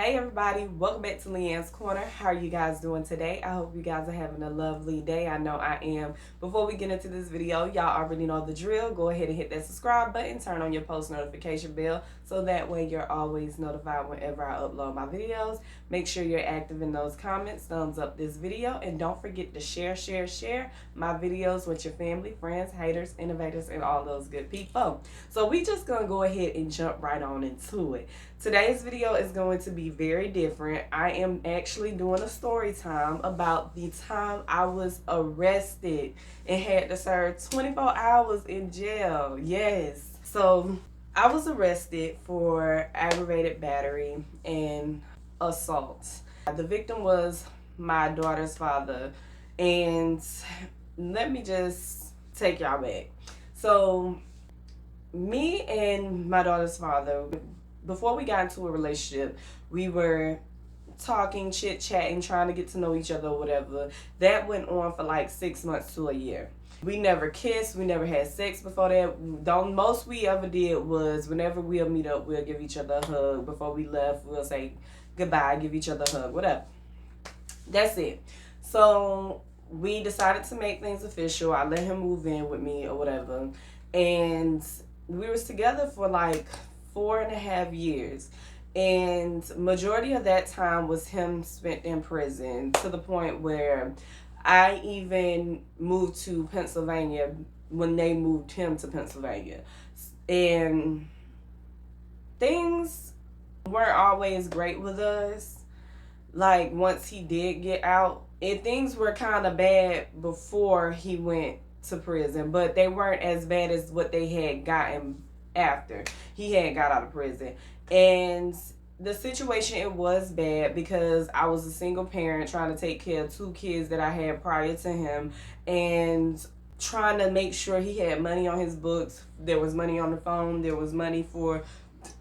Hey everybody, welcome back to Leanne's Corner. How are you guys doing today? I hope you guys are having a lovely day. I know I am. Before we get into this video, y'all already know the drill. Go ahead and hit that subscribe button, turn on your post notification bell so that way you're always notified whenever I upload my videos. Make sure you're active in those comments, thumbs up this video, and don't forget to share my videos with your family, friends, haters, innovators, and all those good people. So we just gonna go ahead and jump right on into it. Today's video is going to be very different. I am actually doing a story time about the time I was arrested and had to serve 24 hours in jail. Yes. So I was arrested for aggravated battery and assault. The victim was my daughter's father. And let me just take y'all back. So me and my daughter's father, before we got into a relationship, we were talking, chit-chatting, trying to get to know each other or whatever. That went on for like 6 months to a year. We never kissed, we never had sex before that. The most we ever did was whenever we'll meet up, we'll give each other a hug. Before we left, we'll say goodbye, give each other a hug, whatever. That's it. So we decided to make things official. I let him move in with me or whatever. And we was together for like 4.5 years, and majority of that time was him spent in prison, to the point where I even moved to Pennsylvania when they moved him to Pennsylvania, and things weren't always great with us. Like once he did get out, and things were kind of bad before he went to prison, but they weren't as bad as what they had gotten after he had got out of prison. And the situation, it was bad because I was a single parent trying to take care of 2 kids that I had prior to him, and trying to make sure he had money on his books. There was money on the phone, there was money for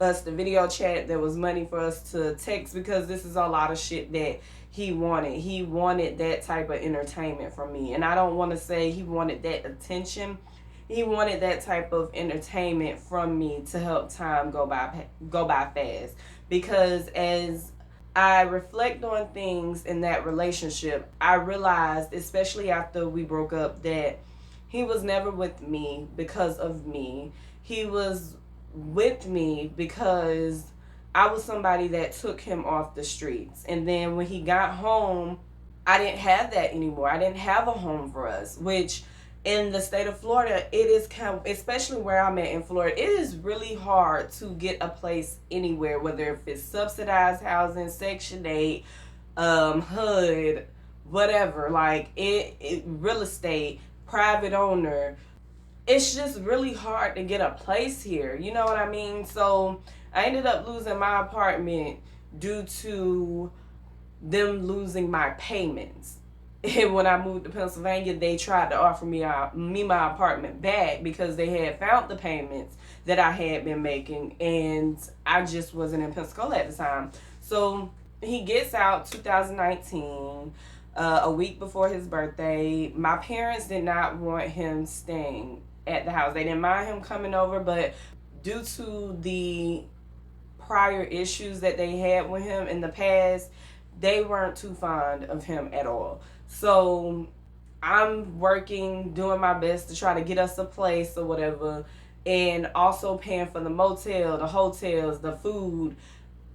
us to video chat, there was money for us to text, because this is a lot of shit that he wanted that type of entertainment from me. And I don't want to say he wanted that attention. He wanted that type of entertainment from me to help time go by fast. Because as I reflect on things in that relationship, I realized, especially after we broke up, that he was never with me because of me. He was with me because I was somebody that took him off the streets. And then when he got home, I didn't have that anymore. I didn't have a home for us, which in the state of Florida, it is kind of, especially where I'm at in Florida, it is really hard to get a place anywhere, whether if it's subsidized housing, Section 8, HUD, whatever. Like it real estate, private owner. It's just really hard to get a place here. You know what I mean? So I ended up losing my apartment due to them losing my payments. And when I moved to Pennsylvania, they tried to offer me my apartment back because they had found the payments that I had been making, and I just wasn't in Pensacola at the time. So he gets out 2019, a week before his birthday. My parents did not want him staying at the house. They didn't mind him coming over, but due to the prior issues that they had with him in the past, they weren't too fond of him at all. So I'm working, doing my best to try to get us a place or whatever, and also paying for the motel, the hotels, the food,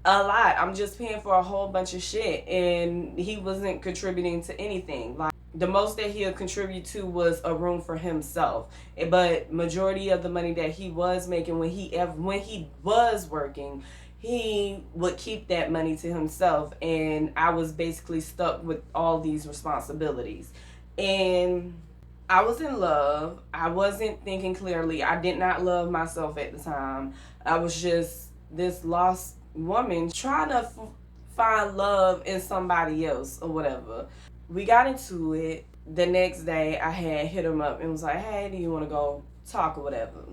a lot. I'm just paying for a whole bunch of shit, and he wasn't contributing to anything. Like the most that he'll contribute to was a room for himself. But majority of the money that he was making when he was working, he would keep that money to himself, and I was basically stuck with all these responsibilities. And I was in love. I wasn't thinking clearly. I did not love myself at the time. I was just this lost woman trying to find love in somebody else or whatever. We got into it. The next day, I had hit him up and was like, hey, do you want to go talk or whatever?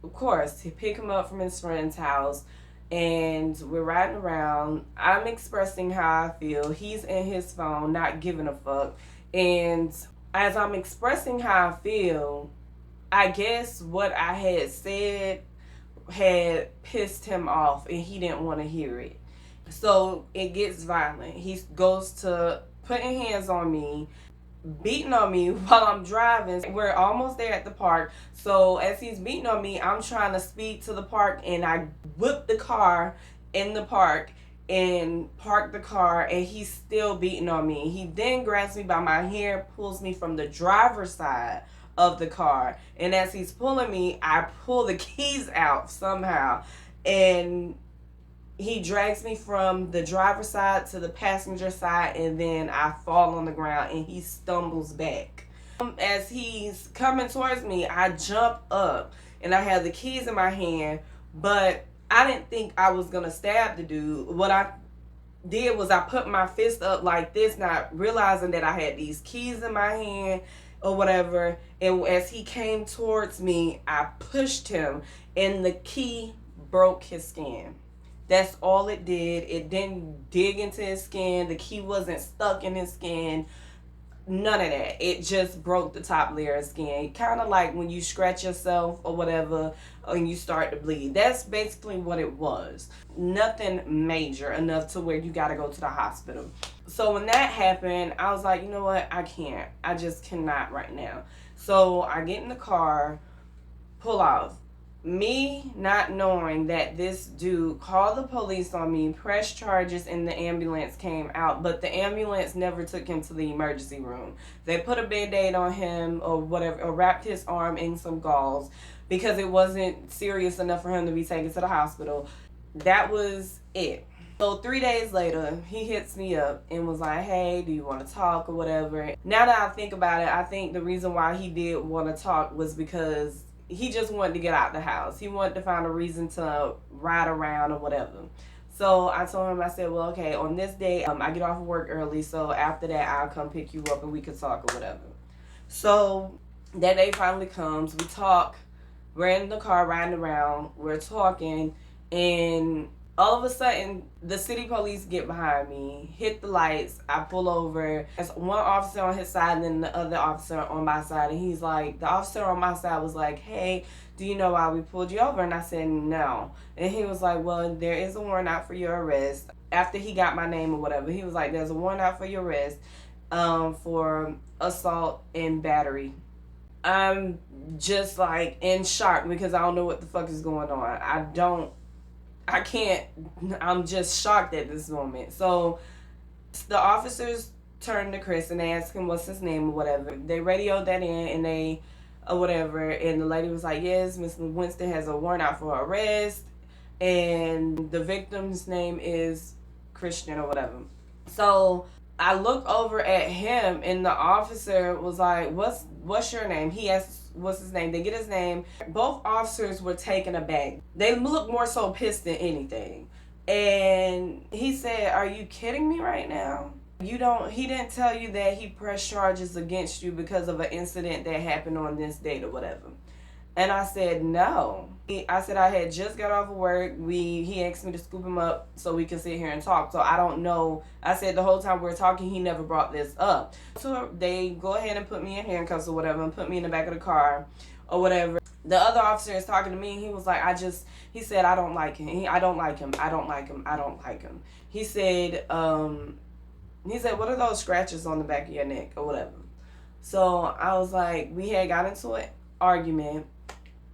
Of course, he picked him up from his friend's house, and we're riding around. I'm expressing how I feel. He's in his phone, not giving a fuck. And as I'm expressing how I feel, I guess what I had said had pissed him off, and he didn't want to hear it. So it gets violent. He goes to putting hands on me, beating on me while I'm driving. We're almost there at the park. So as he's beating on me, I'm trying to speed to the park, and I whip the car in the park and park the car, and he's still beating on me. He then grabs me by my hair, pulls me from the driver's side of the car, and as he's pulling me, I pull the keys out somehow, and he drags me from the driver's side to the passenger side, and then I fall on the ground and he stumbles back. As he's coming towards me, I jump up and I have the keys in my hand, but I didn't think I was gonna stab the dude. What I did was I put my fist up like this, not realizing that I had these keys in my hand or whatever. And as he came towards me, I pushed him, and the key broke his skin. That's all it did. It didn't dig into his skin. The key wasn't stuck in his skin. None of that. It just broke the top layer of skin. Kind of like when you scratch yourself or whatever and you start to bleed. That's basically what it was. Nothing major enough to where you got to go to the hospital. So when that happened, I was like, you know what? I can't. I just cannot right now. So I get in the car, pull off. Me not knowing that this dude called the police on me, pressed charges, and the ambulance came out, but the ambulance never took him to the emergency room. They put a band-aid on him or whatever, or wrapped his arm in some gauze because it wasn't serious enough for him to be taken to the hospital. That was it. So 3 days later, he hits me up and was like, hey, do you want to talk or whatever? Now that I think about it, I think the reason why he did want to talk was because he just wanted to get out the house. He wanted to find a reason to ride around or whatever. So I told him, I said, well, okay, on this day, I get off of work early, so after that, I'll come pick you up and we can talk or whatever. So that day finally comes. We talk. We're in the car riding around. We're talking, and all of a sudden, the city police get behind me, hit the lights. I pull over. There's one officer on his side and then the other officer on my side. And he's like, the officer on my side was like, hey, do you know why we pulled you over? And I said, no. And he was like, well, there is a warrant out for your arrest. After he got my name or whatever, he was like, there's a warrant out for your arrest for assault and battery. I'm just like in shock because I don't know what the fuck is going on. I'm just shocked at this moment. So the officers turned to Chris and they asked him what's his name or whatever. They radioed that in and they or whatever, and the lady was like, yes, Mr. Winston has a warrant out for arrest and the victim's name is Christian or whatever. So I look over at him and the officer was like, what's your name? He asked what's his name. They get his name. Both officers were taken aback. They looked more so pissed than anything. And he said, are you kidding me right now? He didn't tell you that he pressed charges against you because of an incident that happened on this date or whatever. And I said, no. I said I had just got off of work. He asked me to scoop him up so we can sit here and talk. So I don't know. I said the whole time we were talking, he never brought this up. So they go ahead and put me in handcuffs or whatever and put me in the back of the car or whatever. The other officer is talking to me and he was like, he said, I don't like him. I don't like him. I don't like him. I don't like him. He said, what are those scratches on the back of your neck or whatever? So I was like, we had got into an argument.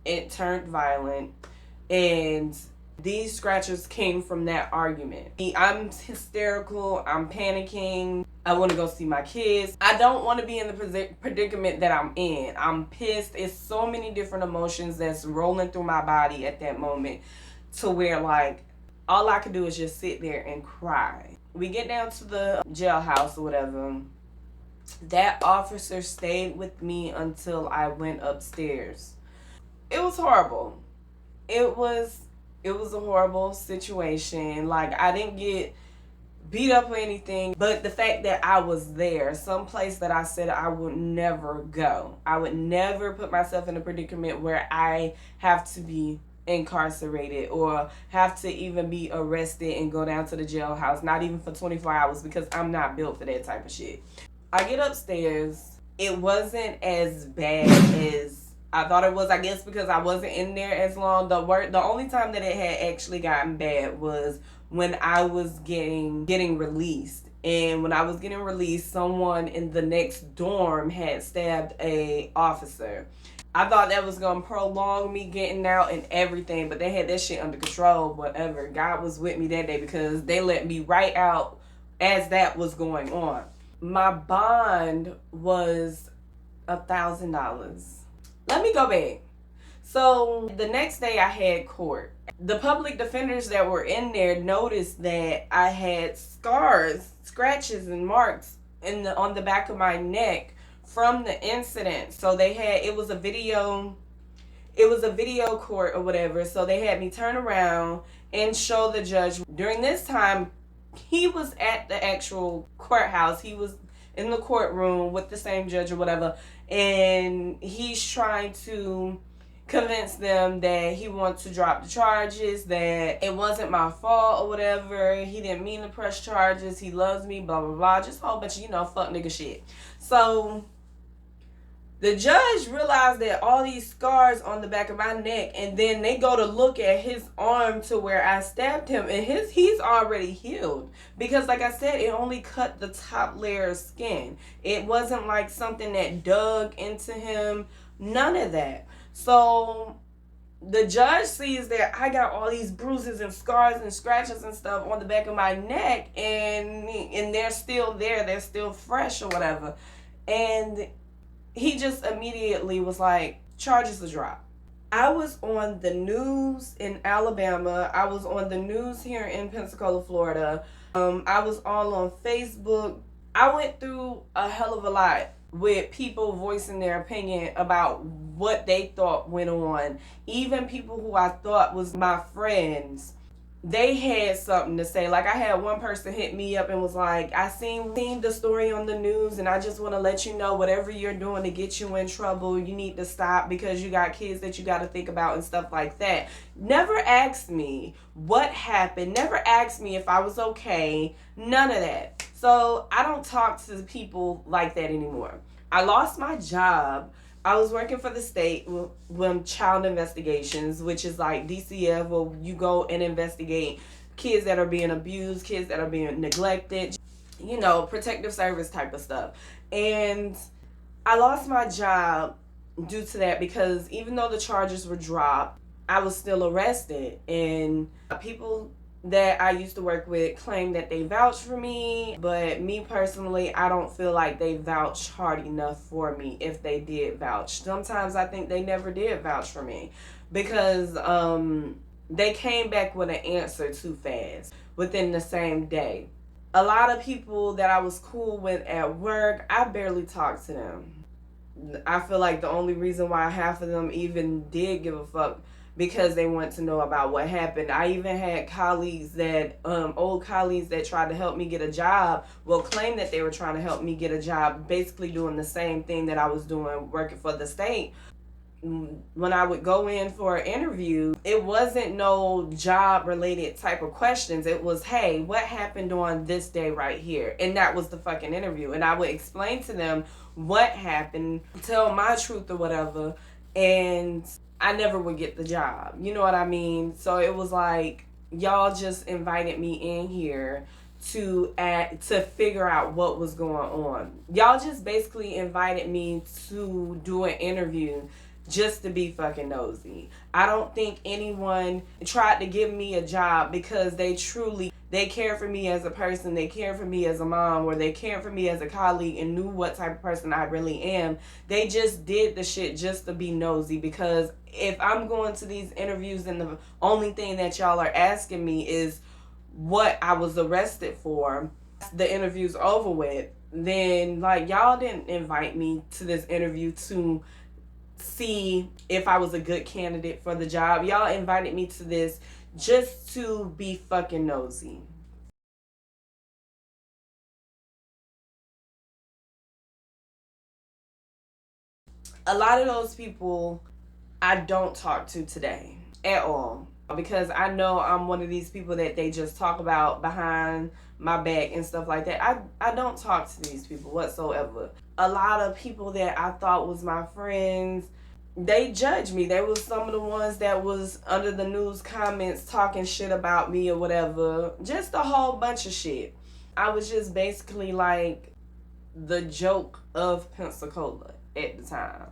It turned violent, and these scratches came from that argument. I'm hysterical. I'm panicking. I want to go see my kids. I don't want to be in the predicament that I'm in. I'm pissed. It's so many different emotions that's rolling through my body at that moment to where, like, all I could do is just sit there and cry. We get down to the jailhouse or whatever. That officer stayed with me until I went upstairs. It was horrible. It was a horrible situation. Like, I didn't get beat up or anything, but the fact that I was there, someplace that I said I would never go. I would never put myself in a predicament where I have to be incarcerated or have to even be arrested and go down to the jailhouse, not even for 24 hours, because I'm not built for that type of shit. I get upstairs. It wasn't as bad as I thought it was, I guess, because I wasn't in there as long. The only time that it had actually gotten bad was when I was getting released. And when I was getting released, someone in the next dorm had stabbed a officer. I thought that was gonna prolong me getting out and everything, but they had that shit under control. Whatever. God was with me that day because they let me right out as that was going on. My bond was $1,000. Let me go back. So the next day I had court. The public defenders that were in there noticed that I had scars, scratches, and marks on the back of my neck from the incident. So they had it was a video court or whatever. So they had me turn around and show the judge. During this time, he was at the actual courthouse. He was in the courtroom with the same judge or whatever, and he's trying to convince them that he wants to drop the charges, that it wasn't my fault or whatever. He didn't mean to press charges. He loves me, blah, blah, blah. Just a whole bunch of, fuck nigga shit. So the judge realized that all these scars on the back of my neck, and then they go to look at his arm to where I stabbed him, and he's already healed. Because like I said, it only cut the top layer of skin. It wasn't like something that dug into him. None of that. So the judge sees that I got all these bruises and scars and scratches and stuff on the back of my neck, and they're still there. They're still fresh or whatever. And he just immediately was like, charges are dropped. I was on the news in Alabama. I was on the news here in Pensacola, Florida. I was all on Facebook. I went through a hell of a lot with people voicing their opinion about what they thought went on. Even people who I thought was my friends, they had something to say. Like I had one person hit me up and was like, I seen the story on the news, and I just want to let you know whatever you're doing to get you in trouble, you need to stop because you got kids that you got to think about and stuff like that. Never asked me what happened. Never asked me if I was okay. None of that. So I don't talk to people like that anymore. I lost my job. I was working for the state with child investigations, which is like DCF, where you go and investigate kids that are being abused, kids that are being neglected, protective service type of stuff. And I lost my job due to that because even though the charges were dropped, I was still arrested. And people that I used to work with claim that they vouched for me, but me personally, I don't feel like they vouched hard enough for me if they did vouch. Sometimes I think they never did vouch for me because they came back with an answer too fast within the same day. A lot of people that I was cool with at work, I barely talked to them. I feel like the only reason why half of them even did give a fuck because they want to know about what happened. I even had colleagues old colleagues that tried to help me get a job, claim that they were trying to help me get a job, basically doing the same thing that I was doing working for the state. When I would go in for an interview, it wasn't no job related type of questions. It was, hey, what happened on this day right here? And that was the fucking interview. And I would explain to them what happened, tell my truth or whatever, and I never would get the job. You know what I mean? So it was like, y'all just invited me in here to figure out what was going on. Y'all just basically invited me to do an interview just to be fucking nosy. I don't think anyone tried to give me a job because they care for me as a person, they care for me as a mom, or they care for me as a colleague and knew what type of person I really am. They just did the shit just to be nosy, because if I'm going to these interviews and the only thing that y'all are asking me is what I was arrested for, the interview's over with, then like y'all didn't invite me to this interview to see if I was a good candidate for the job. Y'all invited me to this just to be fucking nosy. A lot of those people I don't talk to today at all, because I know I'm one of these people that they just talk about behind my back and stuff like that. I don't talk to these people whatsoever. A lot of people that I thought was my friends, they judged me. They was some of the ones that was under the news comments talking shit about me or whatever. Just a whole bunch of shit. I was just basically like the joke of Pensacola at the time.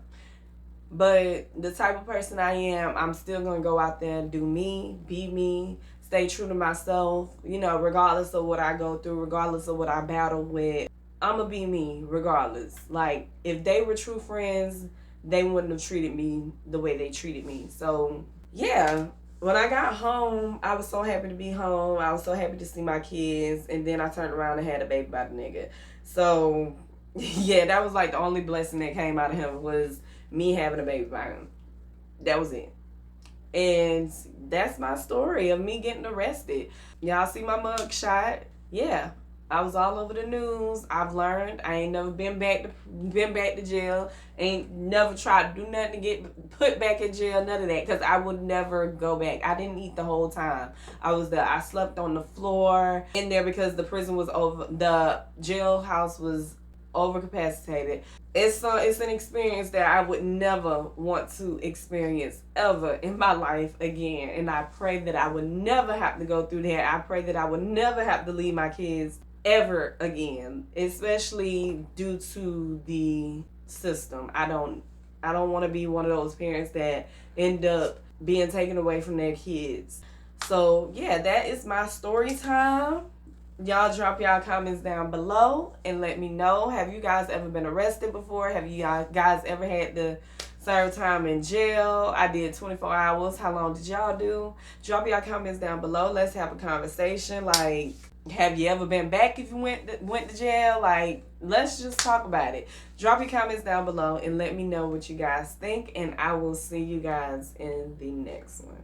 But the type of person I am, I'm still gonna go out there and do me, be me, stay true to myself, you know, regardless of what I go through, regardless of what I battle with. I'ma be me regardless. Like, if they were true friends, they wouldn't have treated me the way they treated me. So, yeah. When I got home, I was so happy to be home. I was so happy to see my kids. And then I turned around and had a baby by the nigga. So, yeah, that was like the only blessing that came out of him was me having a baby by him. That was it. And that's my story of me getting arrested. Y'all see my mug shot? Yeah. I was all over the news. I've learned. I ain't never been back to jail. Ain't never tried to do nothing to get put back in jail. None of that, because I would never go back. I didn't eat the whole time I was there. I slept on the floor in there because the prison was over. The jailhouse was overcapacitated. It's an experience that I would never want to experience ever in my life again. And I pray that I would never have to go through that. I pray that I would never have to leave my kids ever again, especially due to the system. I don't want to be one of those parents that end up being taken away from their kids. So yeah, that is my story time. Y'all drop y'all comments down below and let me know. Have you guys ever been arrested before? Have you guys ever had to serve time in jail? I did 24 hours. How long did y'all do? Drop y'all comments down below. Let's have a conversation. Like, have you ever been back if you went to jail? Like, let's just talk about it. Drop your comments down below and let me know what you guys think. And I will see you guys in the next one.